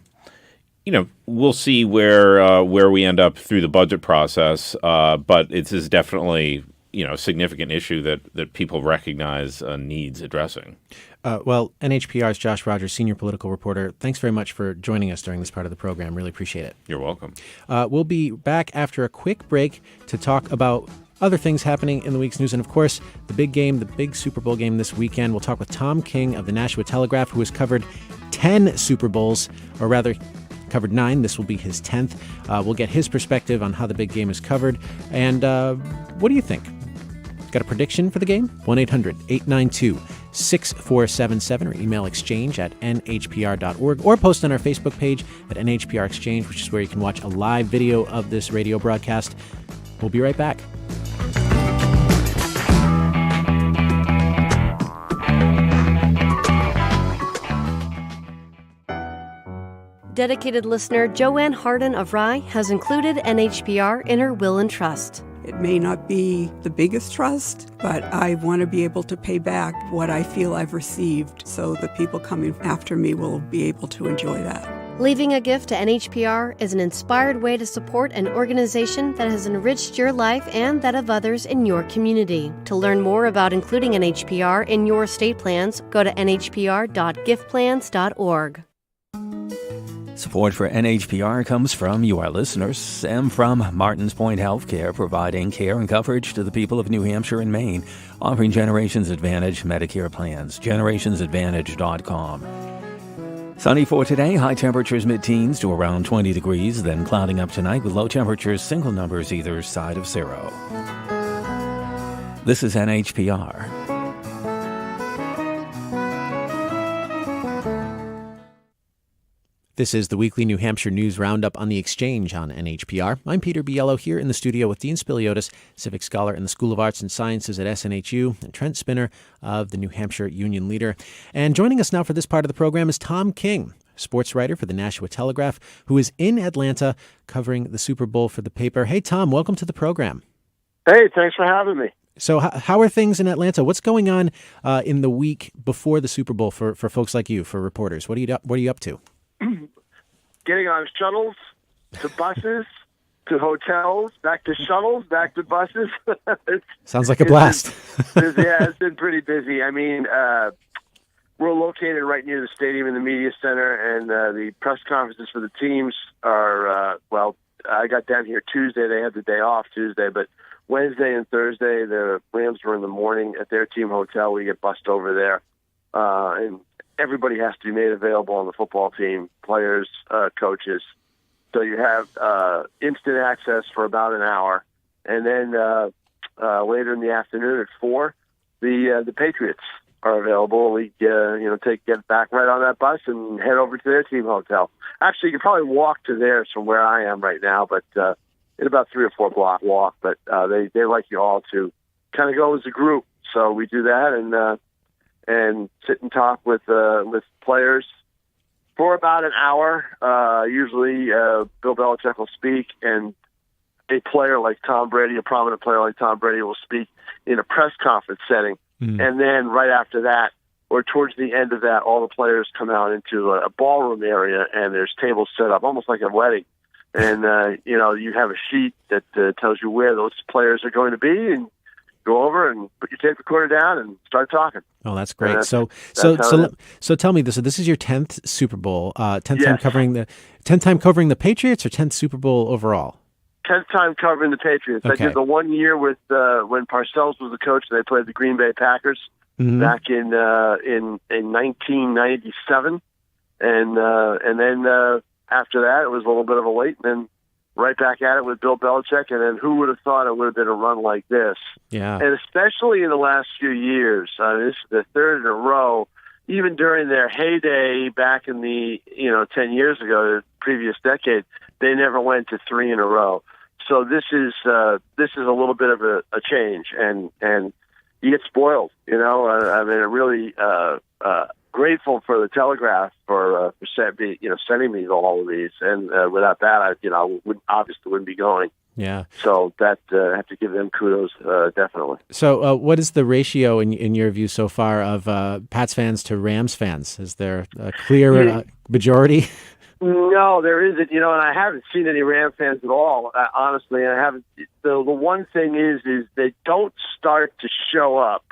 see where we end up through the budget process. But it is definitely, a significant issue that people recognize needs addressing. Well, NHPR's Josh Rogers, senior political reporter, thanks very much for joining us during this part of the program. Really appreciate it. You're welcome. We'll be back after a quick break to talk about other things happening in the week's news. And, of course, the big game, the big Super Bowl game this weekend. We'll talk with Tom King of the Nashua Telegraph, who has covered 10 Super Bowls, or rather covered 9. This will be his 10th. We'll get his perspective on how the big game is covered. And what do you think? Got a prediction for the game? 1-800-892-6477 or email exchange@nhpr.org or post on our Facebook page at NHPR Exchange, which is where you can watch a live video of this radio broadcast. We'll be right back. Dedicated listener Joanne Hardin of Rye has included NHPR in her will and trust. It may not be the biggest trust, but I want to be able to pay back what I feel I've received so the people coming after me will be able to enjoy that. Leaving a gift to NHPR is an inspired way to support an organization that has enriched your life and that of others in your community. To learn more about including NHPR in your estate plans, go to nhpr.giftplans.org. Support for NHPR comes from you, our listeners, and from Martins Point Healthcare, providing care and coverage to the people of New Hampshire and Maine, offering Generations Advantage Medicare plans. GenerationsAdvantage.com. Sunny for today, high temperatures mid-teens to around 20 degrees, then clouding up tonight with low temperatures single numbers either side of zero. This is NHPR. This is the weekly New Hampshire News Roundup on the Exchange on NHPR. I'm Peter Biello here in the studio with Dean Spiliotis, Civic Scholar in the School of Arts and Sciences at SNHU, and Trent Spinner of the New Hampshire Union Leader. And joining us now for this part of the program is Tom King, sports writer for the Nashua Telegraph, who is in Atlanta covering the Super Bowl for the paper. Hey, Tom, welcome to the program. Hey, thanks for having me. So how are things in Atlanta? What's going on in the week before the Super Bowl for folks like you, for reporters? What are you up to? Getting on shuttles, to buses, to hotels, back to shuttles, back to buses. Sounds like a blast. It's been pretty busy. I mean, we're located right near the stadium and the media center, and the press conferences for the teams are, I got down here Tuesday. They had the day off Tuesday, but Wednesday and Thursday, the Rams were in the morning at their team hotel. We get bussed over there, and everybody has to be made available on the football team, players, coaches. So you have instant access for about an hour. And then later in the afternoon at 4, the Patriots are available. We get back right on that bus and head over to their team hotel. Actually, you can probably walk to theirs from where I am right now, but it's about 3 or 4 block walk. But they like you all to kind of go as a group. So we do that and sit and talk with players for about an hour. Usually Bill Belichick will speak, and a player like Tom Brady, a prominent player like Tom Brady, will speak in a press conference setting. Mm-hmm. And then right after that, or towards the end of that, all the players come out into a ballroom area, and there's tables set up, almost like a wedding. And, you have a sheet that tells you where those players are going to be, and go over and put your tape recorder down and start talking. Oh, that's great. So tell me this. So this is your 10th Super Bowl, 10th time covering the Patriots, or 10th Super Bowl overall? 10th time covering the Patriots. Okay. I did the 1 year with when Parcells was the coach. They played the Green Bay Packers back in 1997, and then after that it was a little bit of a wait, and then right back at it with Bill Belichick, and then who would have thought it would have been a run like this? Yeah. And especially in the last few years, this is the third in a row. Even during their heyday back in the 10 years ago, the previous decade, they never went to 3 in a row. So this is a little bit of a change, and you get spoiled. Really grateful for the Telegraph for sending me all of these, and without that, I wouldn't be going. Yeah. So that I have to give them kudos, definitely. So what is the ratio in your view so far of Pats fans to Rams fans? Is there a clear majority? No, there isn't. And I haven't seen any Ram fans at all. Honestly, I haven't. The one thing is they don't start to show up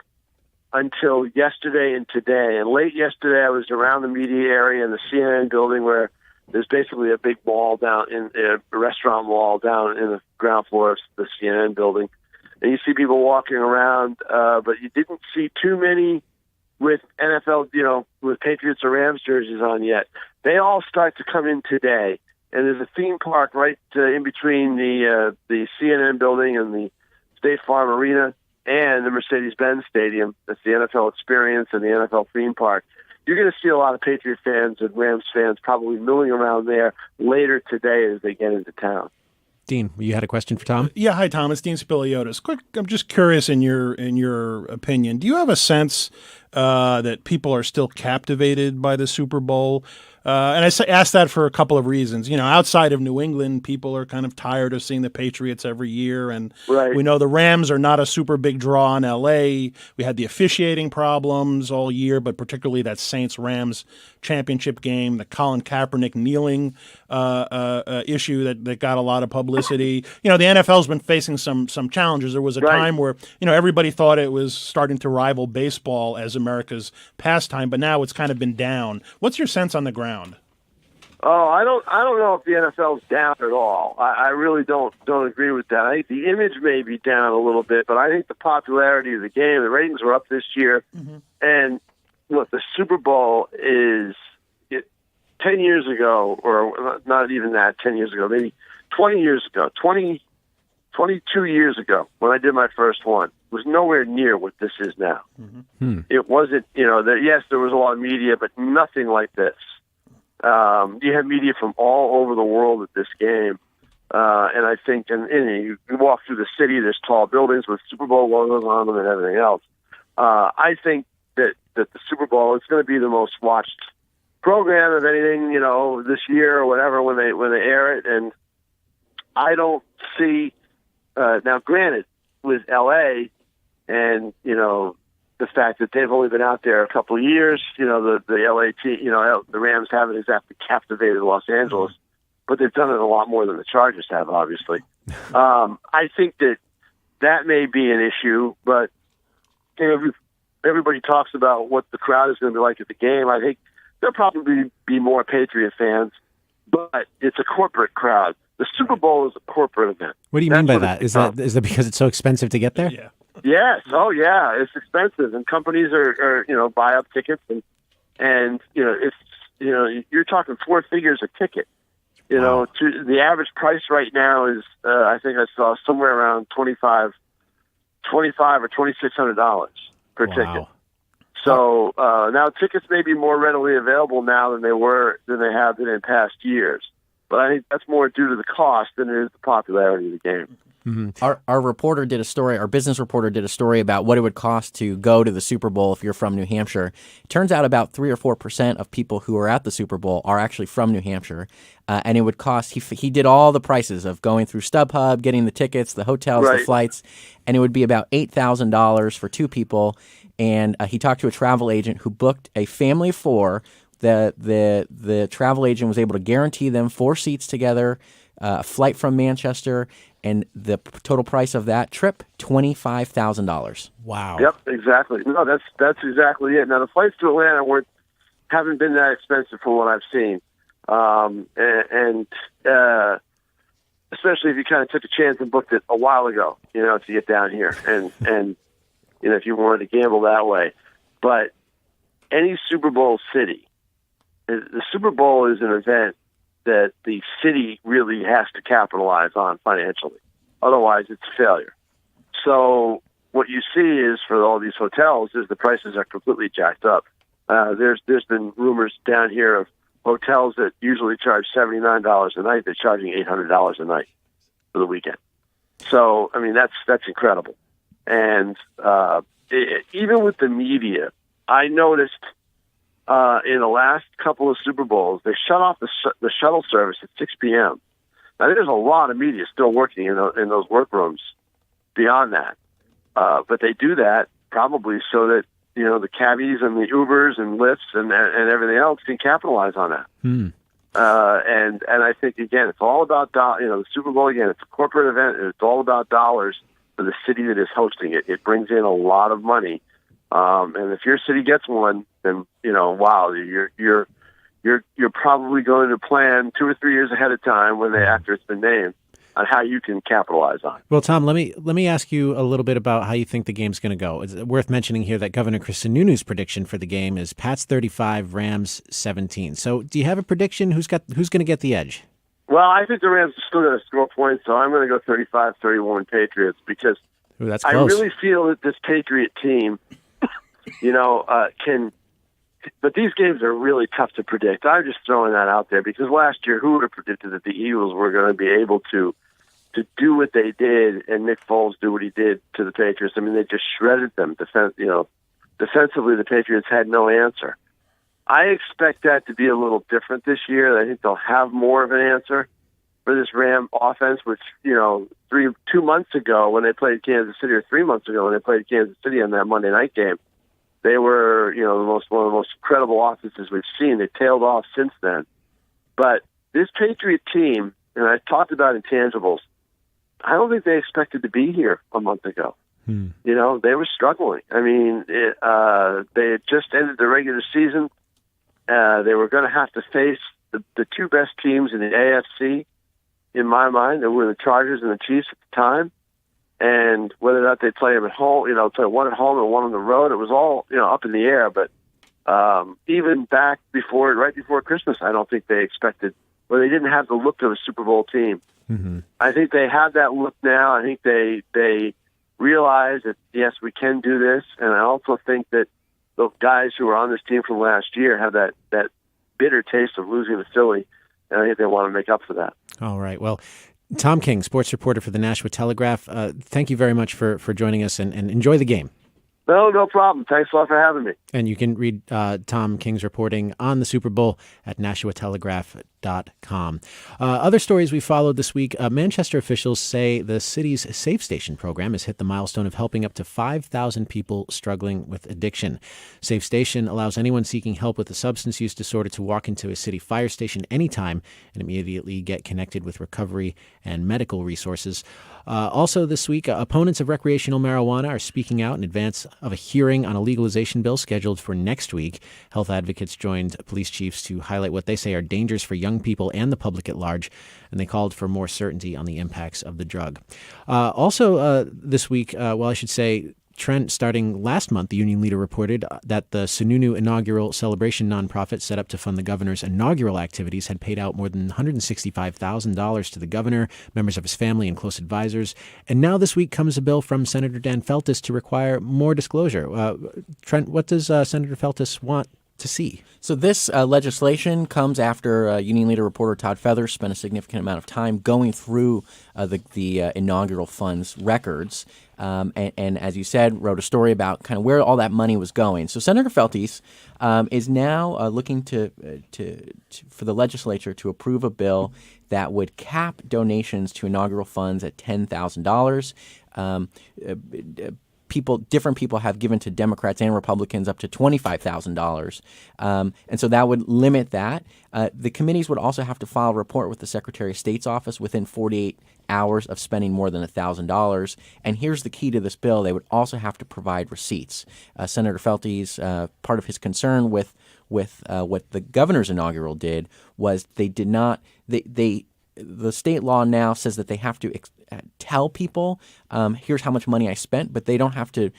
until yesterday and today. And late yesterday, I was around the media area in the CNN building, where there's basically a big mall down in a restaurant mall down in the ground floor of the CNN building. and you see people walking around, but you didn't see too many with NFL, with Patriots or Rams jerseys on yet. They all start to come in today, and there's a theme park right in between the CNN building and the State Farm Arena and the Mercedes-Benz Stadium. That's the NFL Experience and the NFL theme park. You're going to see a lot of Patriot fans and Rams fans probably milling around there later today as they get into town. Dean, you had a question for Tom? Yeah, hi Tom. It's Dean Spiliotis. Quick, I'm just curious in your opinion. Do you have a sense that people are still captivated by the Super Bowl? And I ask that for a couple of reasons. Outside of New England, people are kind of tired of seeing the Patriots every year. And we know the Rams are not a super big draw in L.A. We had the officiating problems all year, but particularly that Saints-Rams championship game, the Colin Kaepernick kneeling issue that got a lot of publicity. The NFL's been facing some challenges. There was a time where, everybody thought it was starting to rival baseball as America's pastime, but now it's kind of been down. What's your sense on the ground? Oh, I don't know if the NFL's down at all. I really don't agree with that. I think the image may be down a little bit, but I think the popularity of the game, the ratings were up this year. Mm-hmm. And look, the Super Bowl is 10 years ago, or not even that, 10 years ago, maybe 20 years ago, 22 years ago, when I did my first one, was nowhere near what this is now. Mm-hmm. It wasn't, yes, there was a lot of media, but nothing like this. You have media from all over the world at this game. And I think, and you walk through the city, there's tall buildings with Super Bowl logos on them and everything else. I think that the Super Bowl is going to be the most watched program of anything, this year or whatever when they air it. And I don't see, now granted, with LA and, the fact that they've only been out there a couple of years, the LA team, the Rams haven't exactly captivated Los Angeles, but they've done it a lot more than the Chargers have, obviously. I think that may be an issue, but everybody talks about what the crowd is going to be like at the game. I think there'll probably be more Patriot fans, but it's a corporate crowd. The Super Bowl is a corporate event. What do you mean by that? Is that because it's so expensive to get there? Yeah. Yes. Oh, yeah. It's expensive, and companies are buy up tickets, and it's you're talking four figures a ticket. To the average price right now is I think I saw somewhere around $25 or $2,600 per ticket. So now tickets may be more readily available now than they have been in past years. But I think that's more due to the cost than it is the popularity of the game. Mm-hmm. Our reporter did a story, our business reporter did a story about what it would cost to go to the Super Bowl if you're from New Hampshire. It turns out about 3 or 4% of people who are at the Super Bowl are actually from New Hampshire. And it would cost, he did all the prices of going through StubHub, getting the tickets, the hotels, the flights, and it would be about $8,000 for two people. And he talked to a travel agent who booked a family of four. The travel agent was able to guarantee them 4 seats together, a flight from Manchester, and the total price of that trip, $25,000. Wow. Yep, exactly. No, that's exactly it. Now the flights to Atlanta haven't been that expensive from what I've seen, and especially if you kind of took a chance and booked it a while ago, to get down here, and if you wanted to gamble that way. But any Super Bowl city, the Super Bowl is an event that the city really has to capitalize on financially. Otherwise, it's a failure. So what you see is for all these hotels is the prices are completely jacked up. There's been rumors down here of hotels that usually charge $79 a night. They're charging $800 a night for the weekend. So, I mean, that's incredible. And even with the media, I noticed in the last couple of Super Bowls, they shut off the shuttle service at 6 p.m. Now, there's a lot of media still working in those workrooms beyond that. But they do that probably so that, the cabbies and the Ubers and Lyfts and everything else can capitalize on that. And I think, again, it's all about, the Super Bowl, again, it's a corporate event. And it's all about dollars for the city that is hosting it. It brings in a lot of money. And if your city gets one, then, wow, you're probably going to plan 2 or 3 years ahead of time after it's been named. how you can capitalize on it. Well, Tom, let me ask you a little bit about how you think the game's going to go. It's worth mentioning here that Governor Chris Sununu's prediction for the game is Pats 35, Rams 17. So, do you have a prediction? Who's going to get the edge? Well, I think the Rams are still going to score points, so I'm going to go 35-31 Patriots because that's I close. really feel that this Patriot team, can. But these games are really tough to predict. I'm just throwing that out there because last year, who would have predicted that the Eagles were going to be able to do what they did and Nick Foles do what he did to the Patriots? I mean, they just shredded them. Defensively, the Patriots had no answer. I expect that to be a little different this year. I think they'll have more of an answer for this Ram offense, which, 2 months ago when they played Kansas City, or 3 months ago when they played Kansas City on that Monday night game, they were, one of the most incredible offenses we've seen. They tailed off since then. But this Patriot team, and I talked about intangibles, I don't think they expected to be here a month ago. They were struggling. I mean, they had just ended the regular season. They were going to have to face the two best teams in the AFC, in my mind. They were the Chargers and the Chiefs at the time. And whether or not they play them at home, play one at home and one on the road, it was all, up in the air. But even right before Christmas, I don't think they expected, or they didn't have the look of a Super Bowl team. Mm-hmm. I think they have that look now. I think they realize that, yes, we can do this. And I also think that the guys who are on this team from last year have that bitter taste of losing to Philly, and I think they want to make up for that. All right. Well, Tom King, sports reporter for the Nashua Telegraph, thank you very much for joining us, and enjoy the game. No problem. Thanks a lot for having me. And you can read Tom King's reporting on the Super Bowl at NashuaTelegraph.com. Other stories we followed this week, Manchester officials say the city's Safe Station program has hit the milestone of helping up to 5,000 people struggling with addiction. Safe Station allows anyone seeking help with a substance use disorder to walk into a city fire station anytime and immediately get connected with recovery and medical resources. Also this week, opponents of recreational marijuana are speaking out in advance of a hearing on a legalization bill scheduled for next week. Health advocates joined police chiefs to highlight what they say are dangers for young people and the public at large, and they called for more certainty on the impacts of the drug. Also this week, Trent, starting last month, the union leader reported that the Sununu inaugural celebration nonprofit set up to fund the governor's inaugural activities had paid out more than $165,000 to the governor, members of his family, and close advisors. And now this week comes a bill from Senator Dan Feltus to require more disclosure. Trent, what does Senator Feltus want to see? So this legislation comes after union leader reporter Todd Feathers spent a significant amount of time going through the inaugural fund's records. And as you said, wrote a story about kind of where all that money was going. So Senator Feltus is now looking for the legislature to approve a bill that would cap donations to inaugural funds at $10,000. Different people have given to Democrats and Republicans up to $25,000. And so that would limit that. The committees would also have to file a report with the Secretary of State's office within 48 hours of spending more than $1,000. And here's the key to this bill. They would also have to provide receipts. Senator Feltus, part of his concern with what the governor's inaugural did was they did not the state law now says that they have to tell people, here's how much money I spent, but they don't have to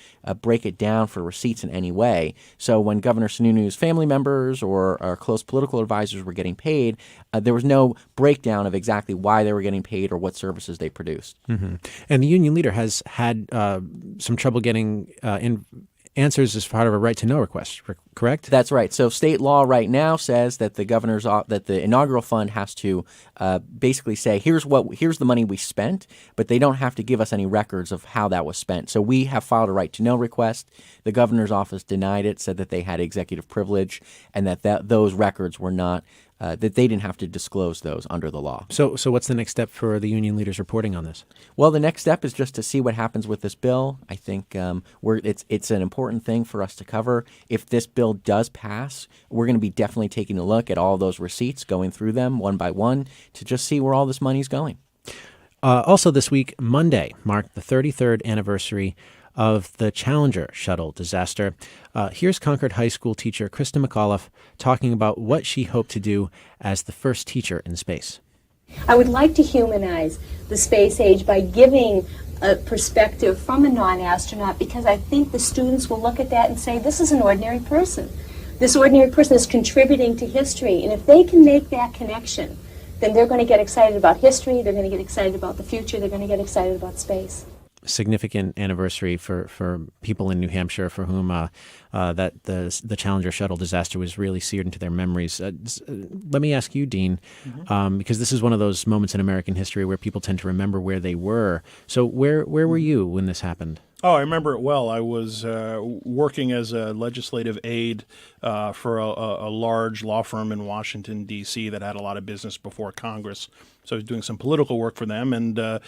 break it down for receipts in any way. So when Governor Sununu's family members or close political advisors were getting paid, there was no breakdown of exactly why they were getting paid or what services they produced. Mm-hmm. And the union leader has had some trouble getting answers as part of a right-to-know request, correct? That's right. So state law right now says that the inaugural fund has to basically say, here's the money we spent, but they don't have to give us any records of how that was spent. So we have filed a right-to-know request. The governor's office denied it, said that they had executive privilege and that those records were not that they didn't have to disclose those under the law. So what's the next step for the union leaders reporting on this? Well, the next step is just to see what happens with this bill. I think it's an important thing for us to cover. If this bill does pass, we're going to be definitely taking a look at all those receipts, going through them one by one to just see where all this money's going. Also this week, Monday marked the 33rd anniversary of the Challenger shuttle disaster. Here's Concord High School teacher Krista McAuliffe talking about what she hoped to do as the first teacher in space. I would like to humanize the space age by giving a perspective from a non-astronaut, because I think the students will look at that and say, this is an ordinary person. This ordinary person is contributing to history, and if they can make that connection, then they're going to get excited about history, they're going to get excited about the future, they're going to get excited about space. Significant anniversary for people in New Hampshire for whom that the Challenger shuttle disaster was really seared into their memories. Let me ask you, Dean, because this is one of those moments in American history where people tend to remember where they were. So where were you when this happened? Oh, I remember it well. I was working as a legislative aide for a large law firm in Washington, D.C. that had a lot of business before Congress. So I was doing some political work for them, and this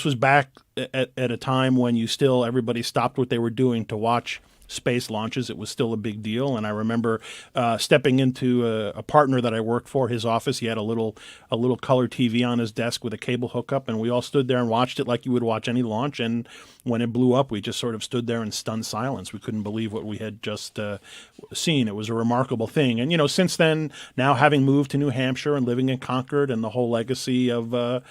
was back at a time when everybody stopped what they were doing to watch space launches. It was still a big deal, and I remember stepping into a partner that I worked for, his office. He had a little color TV on his desk with a cable hookup, and we all stood there and watched it like you would watch any launch. And when it blew up, we just sort of stood there in stunned silence. We couldn't believe what we had just seen. It was a remarkable thing. And since then, now having moved to New Hampshire and living in Concord, and the whole legacy of Krista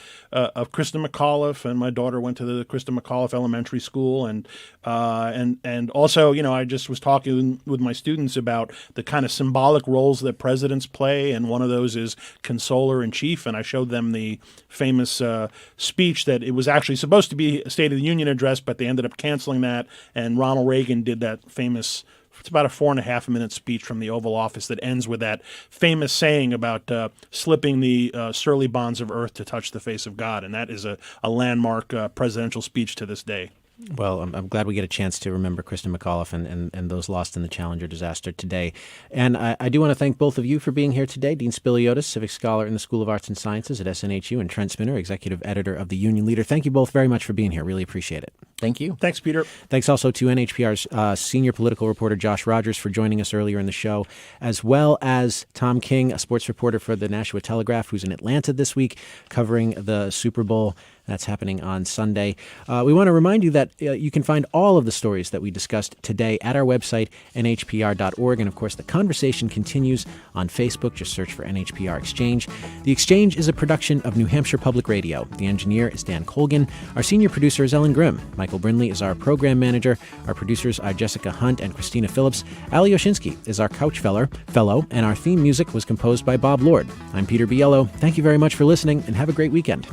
McAuliffe, and my daughter went to the Krista McAuliffe Elementary School, and also I just was talking with my students about the kind of symbolic roles that presidents play, and one of those is consoler in chief. And I showed them the famous speech that it was actually supposed to be a State of the Union address, but they ended up canceling that. And Ronald Reagan did that famous, it's about a 4.5-minute speech from the Oval Office that ends with that famous saying about slipping the surly bonds of earth to touch the face of God. And that is a landmark presidential speech to this day. Well, I'm glad we get a chance to remember Krista McAuliffe and those lost in the Challenger disaster today. And I do want to thank both of you for being here today. Dean Spiliotis, Civic Scholar in the School of Arts and Sciences at SNHU, and Trent Spinner, Executive Editor of The Union Leader. Thank you both very much for being here. Really appreciate it. Thank you. Thanks, Peter. Thanks also to NHPR's senior political reporter, Josh Rogers, for joining us earlier in the show, as well as Tom King, a sports reporter for the Nashua Telegraph, who's in Atlanta this week covering the Super Bowl. That's happening on Sunday. We want to remind you that you can find all of the stories that we discussed today at our website, nhpr.org. And, of course, the conversation continues on Facebook. Just search for NHPR Exchange. The Exchange is a production of New Hampshire Public Radio. The engineer is Dan Colgan. Our senior producer is Ellen Grimm. Michael Brindley is our program manager. Our producers are Jessica Hunt and Christina Phillips. Alyosha is our couch fellow, and our theme music was composed by Bob Lord. I'm Peter Biello. Thank you very much for listening, and have a great weekend.